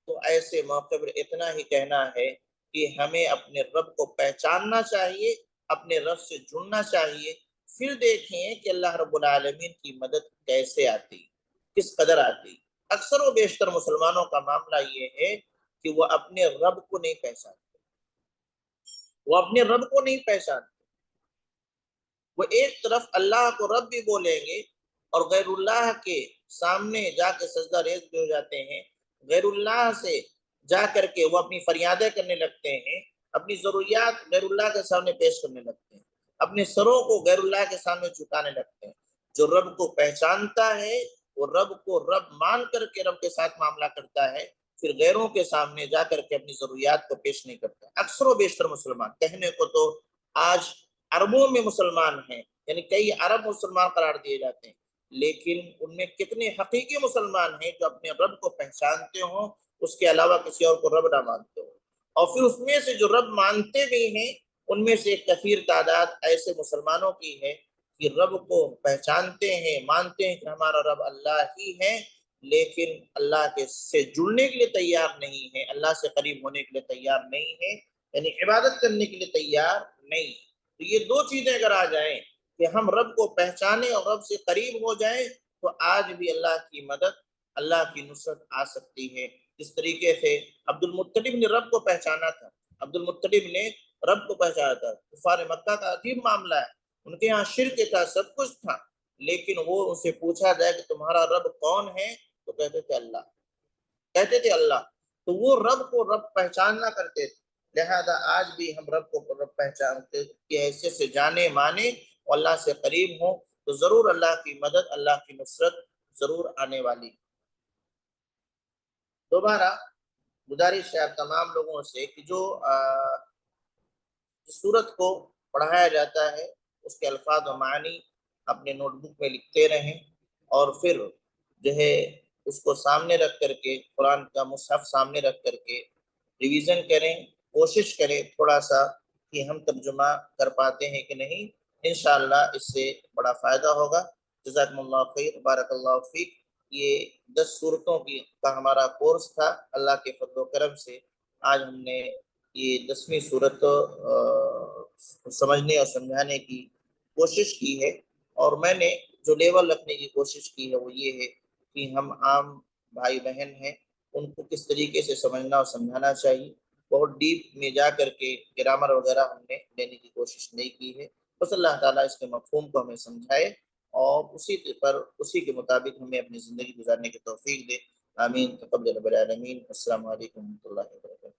تو ایسے موقع پر اتنا ہی کہنا ہے کہ ہمیں اپنے رب کو پہچاننا چاہیے، اپنے رب سے جڑنا چاہیے، پھر دیکھیں کہ اللہ رب العالمین کی مدد کیسے آتی، کس قدر آتی۔ اکثر و بیشتر مسلمانوں کا معاملہ یہ ہے کہ وہ اپنے رب کو نہیں پہچانتے، وہ اپنے رب کو نہیں پہچانتے۔ وہ ایک طرف اللہ کو رب بھی بولیں گے اور غیر اللہ کے سامنے جا کے سجدہ ریز بھی ہو جاتے ہیں، غیر اللہ سے جا کر کے وہ اپنی فریادیں کرنے لگتے ہیں، اپنی ضروریات غیر اللہ کے سامنے پیش کرنے لگتے ہیں، اپنے سروں کو غیر اللہ کے سامنے جھکانے لگتے ہیں۔ جو رب کو پہچانتا ہے وہ رب کو رب مان کر کے رب کے ساتھ معاملہ کرتا ہے، پھر غیروں کے سامنے جا کر کے اپنی ضروریات کو پیش نہیں کرتا۔ اکثر و بیشتر مسلمان، کہنے کو تو آج عربوں میں مسلمان ہیں، یعنی کئی عرب مسلمان قرار دیے جاتے ہیں، لیکن ان میں کتنے حقیقی مسلمان ہیں جو اپنے رب کو پہچانتے ہوں، اس کے علاوہ کسی اور کو رب نہ مانتے ہوں، اور پھر اس میں سے جو رب مانتے بھی ہیں ان میں سے ایک کثیر تعداد ایسے مسلمانوں کی ہے کہ رب کو پہچانتے ہیں، مانتے ہیں کہ ہمارا رب اللہ ہی ہے، لیکن اللہ کے سے جڑنے کے لیے تیار نہیں ہے، اللہ سے قریب ہونے کے لیے تیار نہیں ہے، یعنی عبادت کرنے کے لیے تیار نہیں۔ تو یہ دو چیزیں اگر آ جائیں کہ ہم رب کو پہچانیں اور رب سے قریب ہو جائیں تو آج بھی اللہ کی مدد، اللہ کی نصرت آ سکتی ہے۔ اس طریقے سے عبد المطلب نے رب کو پہچانا تھا، عبد المطلب نے رب کو پہچانا تھا۔ کفار مکہ کا عجیب معاملہ ہے، ان کے ہاں شرک تھا، سب کچھ تھا، لیکن وہ ان سے پوچھا جائے کہ تمہارا رب کون ہے تو کہتے تھے اللہ، کہتے تھے اللہ۔ تو وہ رب کو رب پہچاننا کرتے تھے، لہذا آج بھی ہم رب کو رب پہچانتے کی حیثیت سے جانے مانے اور اللہ سے قریب ہوں تو ضرور اللہ کی مدد، اللہ کی نصرت ضرور آنے والی۔ دوبارہ گزارش ہے آپ تمام لوگوں سے کہ جو سورت کو پڑھایا جاتا ہے اس کے الفاظ و معنی اپنے نوٹ بک میں لکھتے رہیں، اور پھر جو ہے اس کو سامنے رکھ کر کے، قرآن کا مصحف سامنے رکھ کر کے ریویژن کریں، کوشش کریں تھوڑا سا کہ ہم ترجمہ کر پاتے ہیں کہ نہیں، انشاءاللہ اس سے بڑا فائدہ ہوگا۔ جزاکم اللہ خیر، بارک اللہ فیک۔ یہ 10 صورتوں کی کا ہمارا کورس تھا، اللہ کے فضل و کرم سے آج ہم نے یہ 10ویں صورت سمجھنے اور سمجھانے کی کوشش کی ہے، اور میں نے جو لیول رکھنے کی کوشش کی ہے وہ یہ ہے کہ ہم عام بھائی بہن ہیں، ان کو کس طریقے سے سمجھنا اور سمجھانا چاہیے، بہت ڈیپ میں جا کر کے گرامر وغیرہ ہم نے لینے کی کوشش نہیں کی ہے۔ بس اللہ تعالیٰ اس کے مفہوم کو ہمیں سمجھائے اور اسی کے مطابق ہمیں اپنی زندگی گزارنے کی توفیق دے۔ آمین، تقبل رب العالمین۔ السلام علیکم و رحمۃ اللہ وبرکاتہ۔